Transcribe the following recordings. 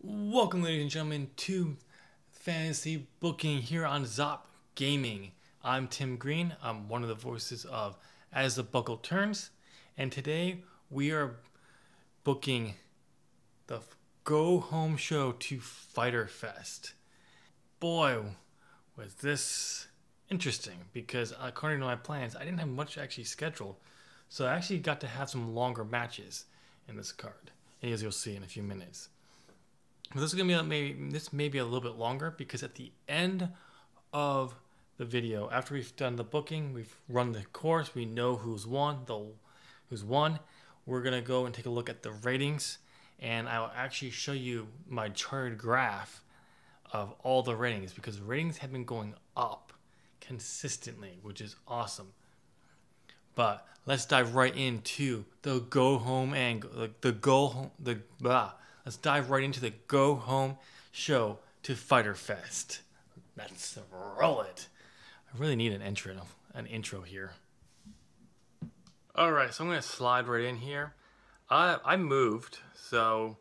Welcome, ladies and gentlemen, to Fantasy Booking here on Zop Gaming. I'm Tim Green. I'm one of the voices of As the Buckle Turns, and today we are booking the Go Home show to Fyter Fest. Boy, was this interesting, because according to my plans, I didn't have much actually scheduled, so I actually got to have some longer matches in this card, as you'll see in a few minutes. This is gonna be maybe a little bit longer, because at the end of the video, after we've done the booking, we've run the course, we know who's won. We're gonna go and take a look at the ratings, and I'll actually show you my charted graph of all the ratings, because ratings have been going up consistently, which is awesome. But let's dive right into the go home and let's dive right into the Go Home show to Fyter Fest. Let's roll it. I really need an intro here. Alright, so I'm going to slide right in here. I moved, so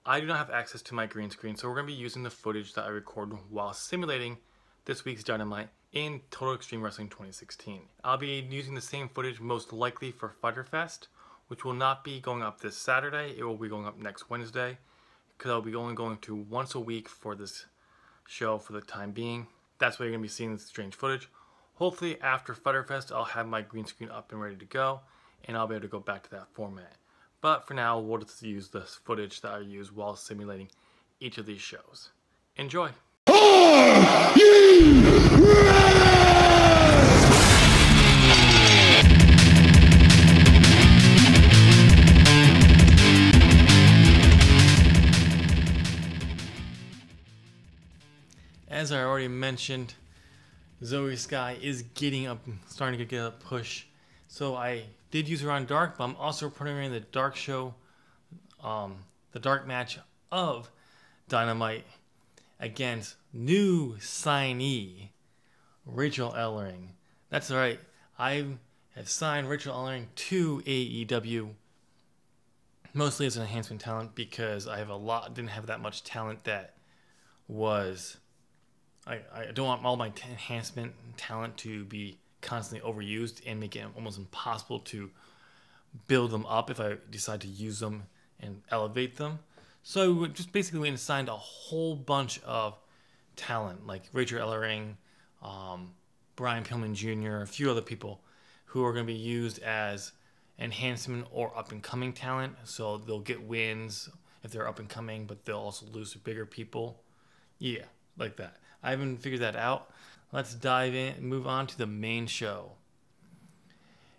I do not have access to my green screen, so we're going to be using the footage that I recorded while simulating this week's Dynamite in Total Extreme Wrestling 2016. I'll be using the same footage most likely for Fyter Fest, which will not be going up this Saturday. It will be going up next Wednesday, because I'll be only going to once a week for this show for the time being. That's why you're going to be seeing this strange footage. Hopefully after Fyter Fest, I'll have my green screen up and ready to go, and I'll be able to go back to that format. But for now, we'll just use this footage that I used while simulating each of these shows. Enjoy! As I already mentioned, Zoe Sky is starting to get a push. So I did use her on Dark, but I'm also putting her in the Dark show, the Dark match of Dynamite against new signee, Rachel Ellering. That's right, I have signed Rachel Ellering to AEW, mostly as an enhancement talent, because I didn't have that much talent that was... I don't want all my enhancement talent to be constantly overused and make it almost impossible to build them up if I decide to use them and elevate them. So we just basically went and signed a whole bunch of talent, like Rachel Ellering, Brian Pillman Jr., a few other people who are going to be used as enhancement or up-and-coming talent. So they'll get wins if they're up-and-coming, but they'll also lose to bigger people. Yeah, like that. I haven't figured that out. Let's dive in and move on to the main show.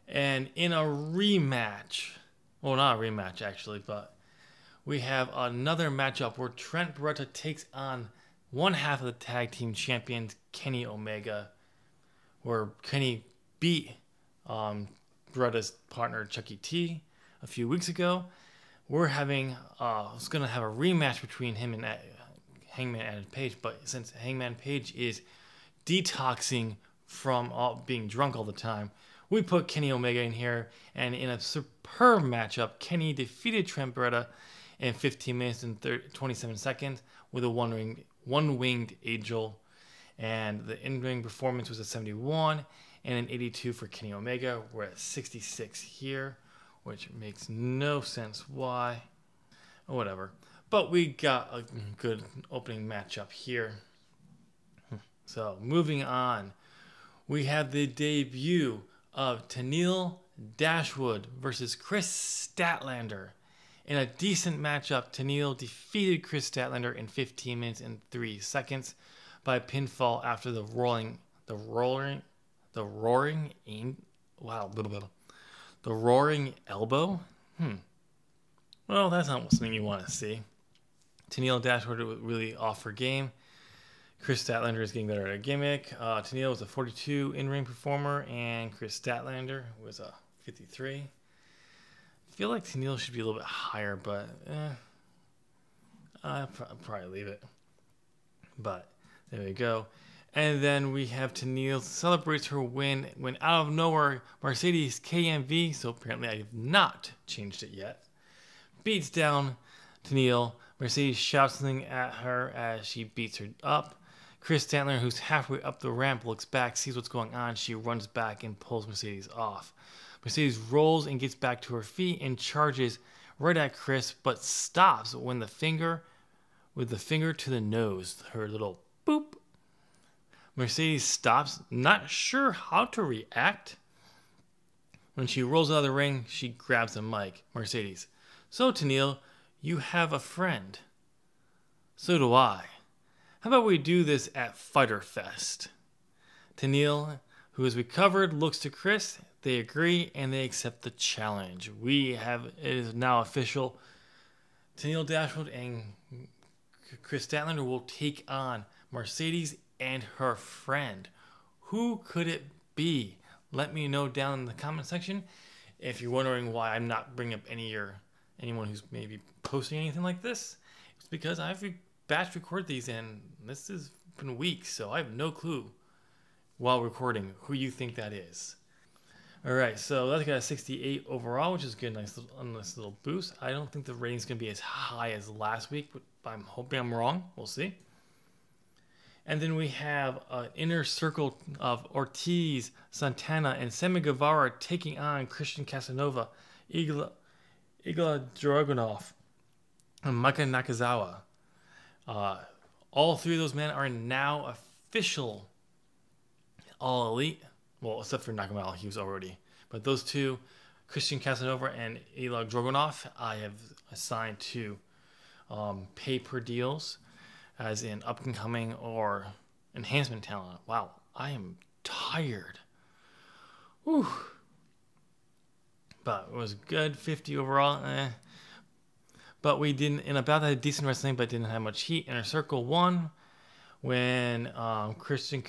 And in a rematch, well, not a rematch actually, but we have another matchup where Trent Bretta takes on one half of the tag team champions, Kenny Omega, where Kenny beat Bretta's partner, Chucky T, a few weeks ago. We're having, it's going to have a rematch between him and Hangman Adam Page, but since Hangman Page is detoxing from being drunk all the time, we put Kenny Omega in here, and in a superb matchup, Kenny defeated Trent Bretta in 15 minutes and 27 seconds with a one-winged angel, and the in-ring performance was a 71 and an 82 for Kenny Omega. We're at 66 here, which makes no sense why, or whatever. But we got a good opening matchup here. So moving on, we have the debut of Tenille Dashwood versus Chris Statlander. In a decent matchup, Tenille defeated Chris Statlander in 15 minutes and 3 seconds by pinfall after the roaring elbow. Well, that's not something you want to see. Tenille Dashwood was really off her game. Chris Statlander is getting better at a gimmick. Tenille was a 42 in-ring performer, and Chris Statlander was a 53. I feel like Tenille should be a little bit higher, but I'll probably leave it. But there we go. And then we have Tenille celebrates her win when out of nowhere, Mercedes KMV, so apparently I have not changed it yet, beats down Tenille. Mercedes shouts something at her as she beats her up. Chris Statler, who's halfway up the ramp, looks back, sees what's going on. She runs back and pulls Mercedes off. Mercedes rolls and gets back to her feet and charges right at Chris, but stops with the finger to the nose. Her little boop. Mercedes stops, not sure how to react. When she rolls out of the ring, she grabs the mic. Mercedes, so Tenille, you have a friend. So do I. How about we do this at Fyter Fest? Tenille, who has recovered, looks to Chris. They agree and they accept the challenge. It is now official. Tenille Dashwood and Chris Statlander will take on Mercedes and her friend. Who could it be? Let me know down in the comment section. If you're wondering why I'm not bringing up anyone who's maybe posting anything like this, it's because I've batch record these and this has been weeks, so I have no clue while recording who you think that is. Alright, so that's got a 68 overall, which is good. Nice little boost. I don't think the rating's going to be as high as last week, but I'm hoping I'm wrong. We'll see. And then we have an inner circle of Ortiz, Santana, and Sammy Guevara taking on Christian Casanova, Igla Dragunov, and Mika Nakazawa. All three of those men are now official All Elite. Well, except for Nakamura, he was already. But those two, Christian Casanova and Ilya Dragunov, I have assigned to pay-per deals, as in up-and-coming or enhancement talent. Wow, I am tired. Whew. But it was good, 50 overall. But we didn't, in about that decent wrestling, but didn't have much heat. Inner Circle won when Christian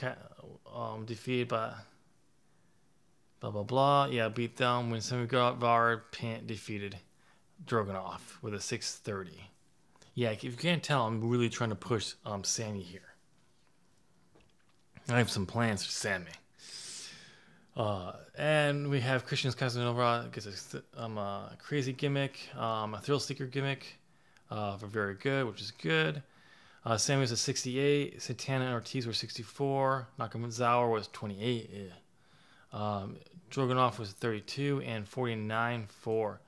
defeated by blah blah blah. Yeah, beat them when Sammy Guevara defeated Dragunov with a 6:30. Yeah, if you can't tell, I'm really trying to push Sammy here. I have some plans for Sammy. And we have Christian Casanova gets a crazy gimmick, a thrill seeker gimmick, for very good, which is good. Sammy was a 68. Santana and Ortiz were 64. Nakazawa was 28. Yeah. Dragunov was 32 and 49 for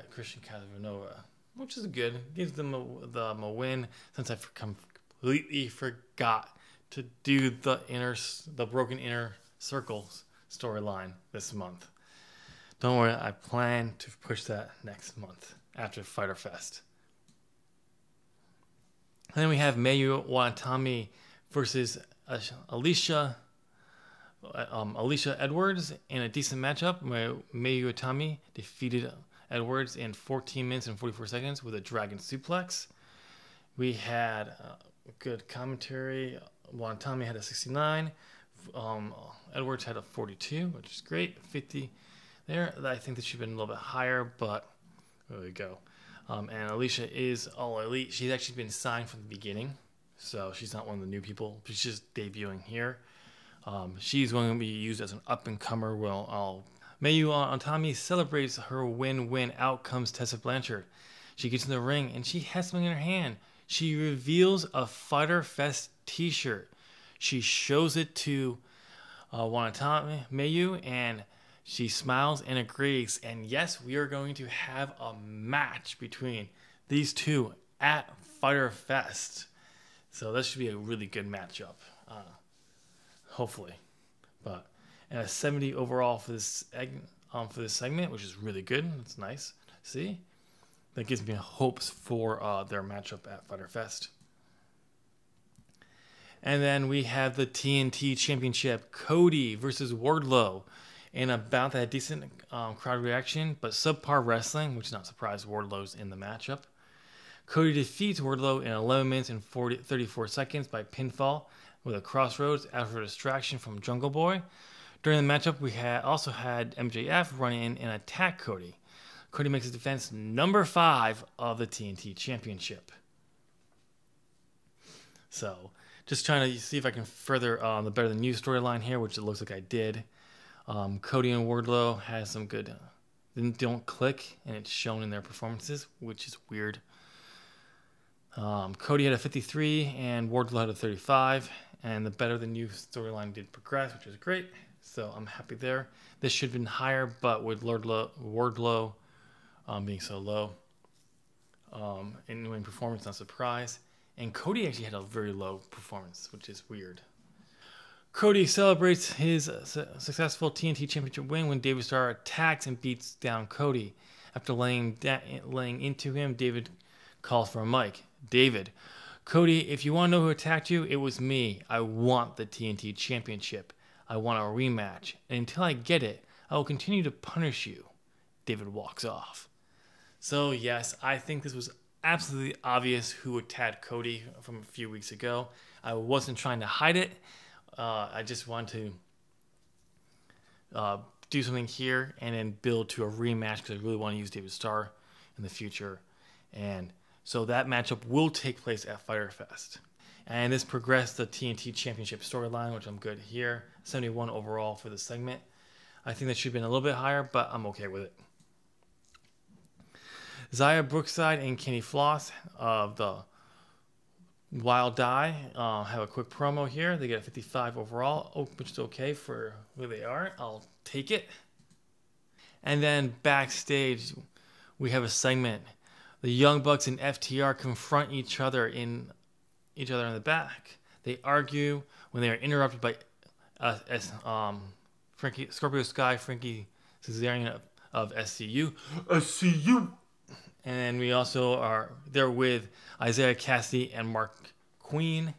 Christian Casanova, which is good. Gives them a win, since I completely forgot to do the broken inner circles storyline this month. Don't worry, I plan to push that next month after Fyter Fest. And then we have Mayu Watami versus Alicia Edwards in a decent matchup. Mayu Watami defeated Edwards in 14 minutes and 44 seconds with a dragon suplex. We had good commentary. Watami had a 69. Edwards had a 42, which is great. 50 there. I think that should have been a little bit higher, but there we go. And Alicia is All Elite. She's actually been signed from the beginning, so she's not one of the new people. She's just debuting here. She's going to be used as an up-and-comer. Mayu Watami celebrates her win-win. Out comes Tessa Blanchard. She gets in the ring, and she has something in her hand. She reveals a Fyter Fest t-shirt. She shows it to Watami, Mayu, and she smiles and agrees. And yes, we are going to have a match between these two at Fyter Fest. So that should be a really good matchup. Hopefully. And a 70 overall for this segment, which is really good. That's nice. See? That gives me hopes for their matchup at Fyter Fest. And then we have the TNT Championship, Cody versus Wardlow. And about that decent crowd reaction, but subpar wrestling, which is not surprised Wardlow's in the matchup. Cody defeats Wardlow in 11 minutes and 34 seconds by pinfall with a crossroads after a distraction from Jungle Boy. During the matchup, we also had MJF run in and attack Cody. Cody makes his defense number 5 of the TNT Championship. So, just trying to see if I can further the Better Than You storyline here, which it looks like I did. Cody and Wardlow has some good... don't click, and it's shown in their performances, which is weird. Cody had a 53 and Wardlow had a 35. And the Better Than You storyline did progress, which is great. So I'm happy there. This should have been higher, but with Wardlow being so low in winning performance, not surprised. And Cody actually had a very low performance, which is weird. Cody celebrates his successful TNT Championship win when David Starr attacks and beats down Cody. After laying into him, David calls for a mic. David, Cody, if you want to know who attacked you, it was me. I want the TNT Championship. I want a rematch. And until I get it, I will continue to punish you. David walks off. So, yes, I think this was absolutely obvious who attacked Cody from a few weeks ago. I wasn't trying to hide it. I just wanted to do something here and then build to a rematch because I really want to use David Starr in the future. And so that matchup will take place at Fyter Fest. And this progressed the TNT Championship storyline, which I'm good here. 71 overall for the segment. I think that should have been a little bit higher, but I'm okay with it. Xia Brookside and Kenny Floss of the Wild Die have a quick promo here. They get a 55 overall, which is okay for who they are. I'll take it. And then backstage, we have a segment. The Young Bucks and FTR confront each other in the back. They argue when they are interrupted by Scorpio Sky, Frankie Kazarian of SCU. SCU! And then we also are there with Isaiah Cassidy and Mark Queen.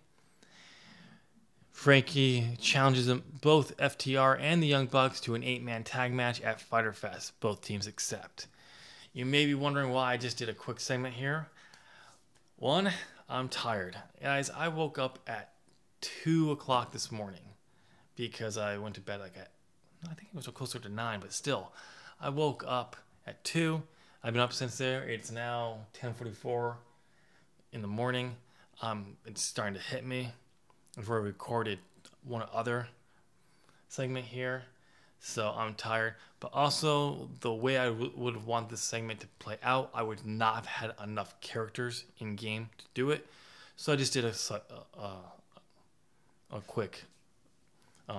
Frankie challenges them, both FTR and the Young Bucks to an 8-man tag match at Fyter Fest. Both teams accept. You may be wondering why I just did a quick segment here. One, I'm tired. Guys, I woke up at 2 o'clock this morning because I went to bed I think it was closer to 9, but still. I woke up at 2. I've been up since there. It's now 10:44 in the morning. It's starting to hit me. Before I recorded one other segment here. So I'm tired. But also, the way I would want this segment to play out, I would not have had enough characters in game to do it. So I just did a quick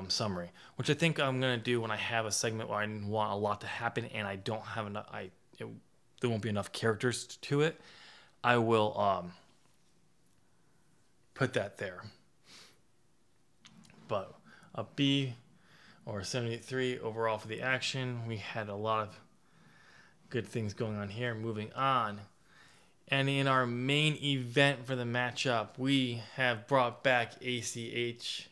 summary, which I think I'm going to do when I have a segment where I want a lot to happen and I don't have enough. There won't be enough characters to it. I will put that there. But a B or 73 overall for the action. We had a lot of good things going on here. Moving on. And in our main event for the matchup, we have brought back ACH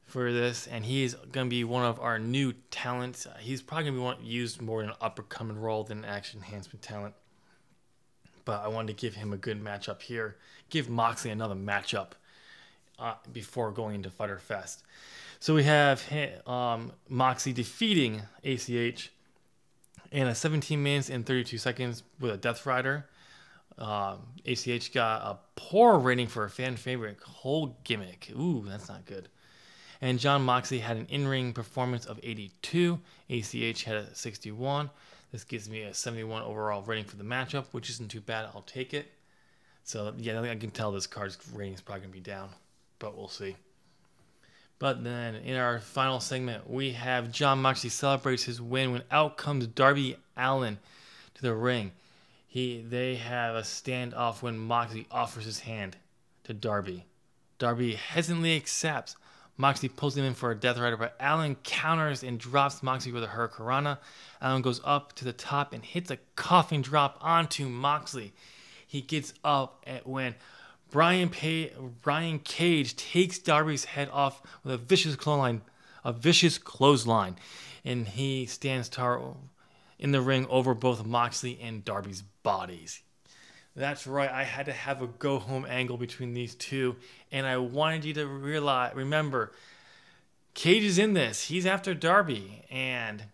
for this. And he is going to be one of our new talents. He's probably going to be used more in an upper-coming role than action enhancement talent. But I wanted to give him a good matchup here. Give Moxley another matchup before going into Fyter Fest. So we have Moxley defeating ACH in a 17 minutes and 32 seconds with a Death Rider. ACH got a poor rating for a fan favorite whole gimmick. Ooh, that's not good. And Jon Moxley had an in-ring performance of 82. ACH had a 61. This gives me a 71 overall rating for the matchup, which isn't too bad. I'll take it. So, yeah, I can tell this card's rating is probably going to be down, but we'll see. But then in our final segment, we have Jon Moxley celebrates his win when out comes Darby Allin to the ring. They have a standoff when Moxley offers his hand to Darby. Darby hesitantly accepts. Moxley pulls him in for a Death Rider, but Allin counters and drops Moxley with a Hurricanrana. Allin goes up to the top and hits a coffin drop onto Moxley. He gets up when Brian Cage takes Darby's head off with a vicious clothesline, and he stands tall in the ring over both Moxley and Darby's bodies. That's right, I had to have a go-home angle between these two, and I wanted you to remember, Cage is in this. He's after Darby, and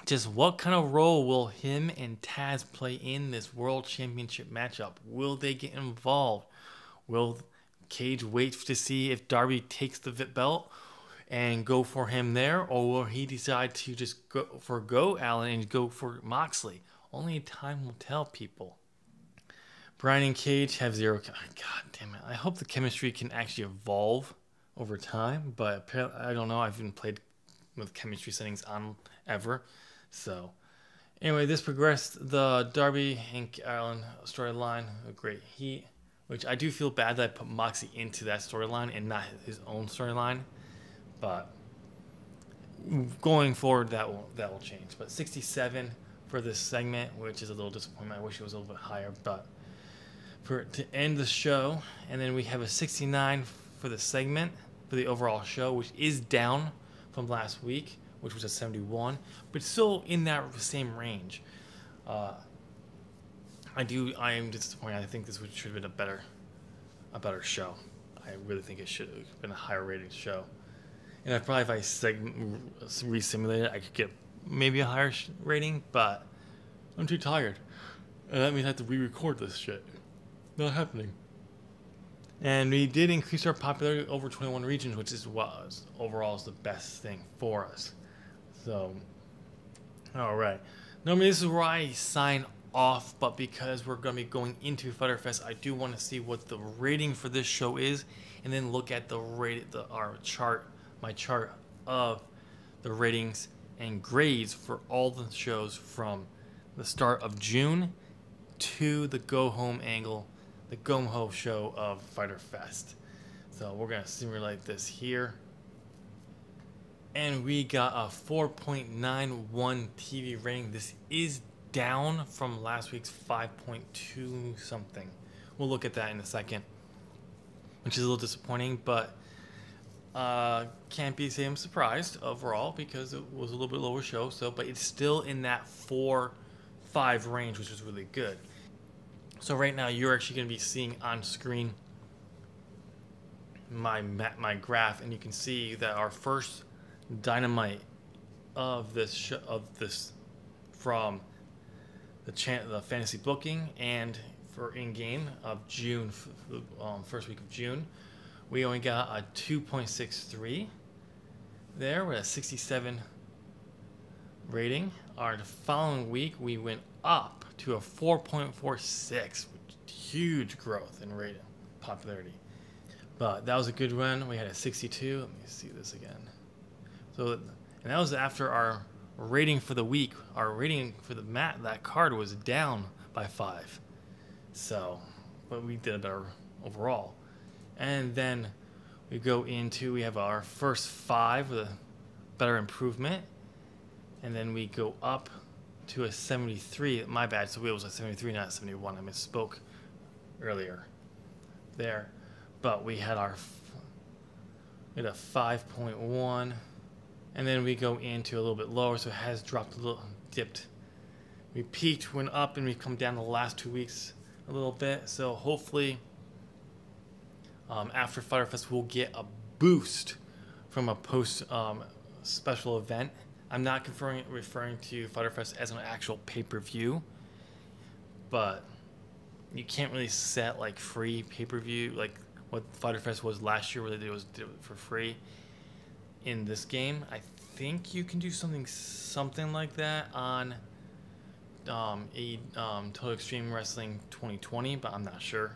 just what kind of role will him and Taz play in this World Championship matchup? Will they get involved? Will Cage wait to see if Darby takes the belt and go for him there? Or will he decide to just forgo Allin and go for Moxley? Only time will tell, people. Brian and Cage have zero. God damn it! I hope the chemistry can actually evolve over time, but apparently, I don't know. I haven't played with chemistry settings on ever, so. Anyway, this progressed the Darby and Allin storyline a great heat, which I do feel bad that I put Moxley into that storyline and not his own storyline, but going forward that will change. But 67 for this segment, which is a little disappointing. I wish it was a little bit higher, but to end the show, and then we have a 69 for the segment for the overall show, which is down from last week, which was a 71, but still in that same range. I am disappointed. I think this should have been a better show. I really think it should have been a higher rated show. And if I re-simulated it, I could get maybe a higher rating, but I'm too tired. And that means I have to re-record this shit. Not happening. And we did increase our popularity over 21 regions, which is what overall is the best thing for us. So, all right. Normally this is where I sign off, but because we're going to be going into Fyter Fest, I do want to see what the rating for this show is, and then look at my chart of the ratings and grades for all the shows from the start of June to the go home show of Fyter Fest. So we're going to simulate this here. And we got a 4.91 TV rating. This is down from last week's 5.2 something. We'll look at that in a second, which is a little disappointing, but can't be say I'm surprised overall because it was a little bit lower show. So, but it's still in that 4-5 range, which is really good. So right now you're actually going to be seeing on screen my graph, and you can see that our first Dynamite of this from the fantasy booking and for in-game of June, first week of June, we only got a 2.63 there with a 67 rating. Our following week we went up to a 4.46, huge growth in rating popularity. But that was a good run. We had a 62. Let me see this again. So, and that was after our rating for the week. Our rating for that card was down by 5. So, but we did better overall. And then we have our first 5 with a better improvement. And then we go up to a 73. My bad. So it was a 73, not a 71. I misspoke earlier there. But we had a 5.1. And then we go into a little bit lower, so it has dipped. We peaked, went up, and we've come down the last 2 weeks a little bit. So hopefully, after Fyter Fest, we'll get a boost from a post special event. I'm not referring to Fyter Fest as an actual pay-per-view, but you can't really set like free pay-per-view like what Fyter Fest was last year, where they did it for free. In this game, I think you can do something like that on Total Extreme Wrestling 2020, but I'm not sure.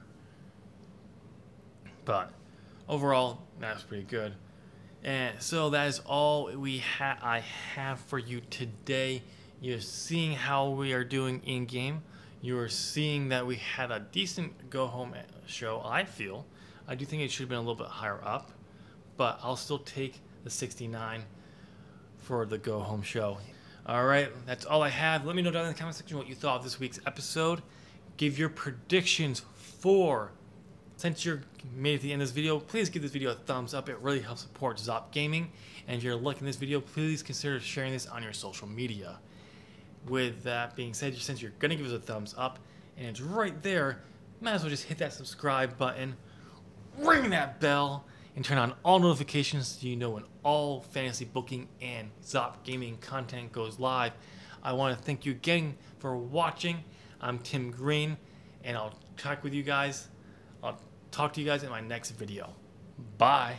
But overall, that's pretty good. And so that is all I have for you today. You're seeing how we are doing in game. You are seeing that we had a decent go home show. I do think it should have been a little bit higher up, but I'll still take the 69 for the go home show. All right, that's all I have. Let me know down in the comment section what you thought of this week's episode. Give your predictions since you're made it to the end of this video, please give this video a thumbs up. It really helps support Zop Gaming. And if you're liking this video, please consider sharing this on your social media. With that being said, since you're going to give us a thumbs up and it's right there, might as well just hit that subscribe button, ring that bell, and turn on all notifications so you know when all fantasy booking and Zop Gaming content goes live. I want to thank you again for watching. I'm Tim Green, and I'll talk to you guys in my next video. Bye.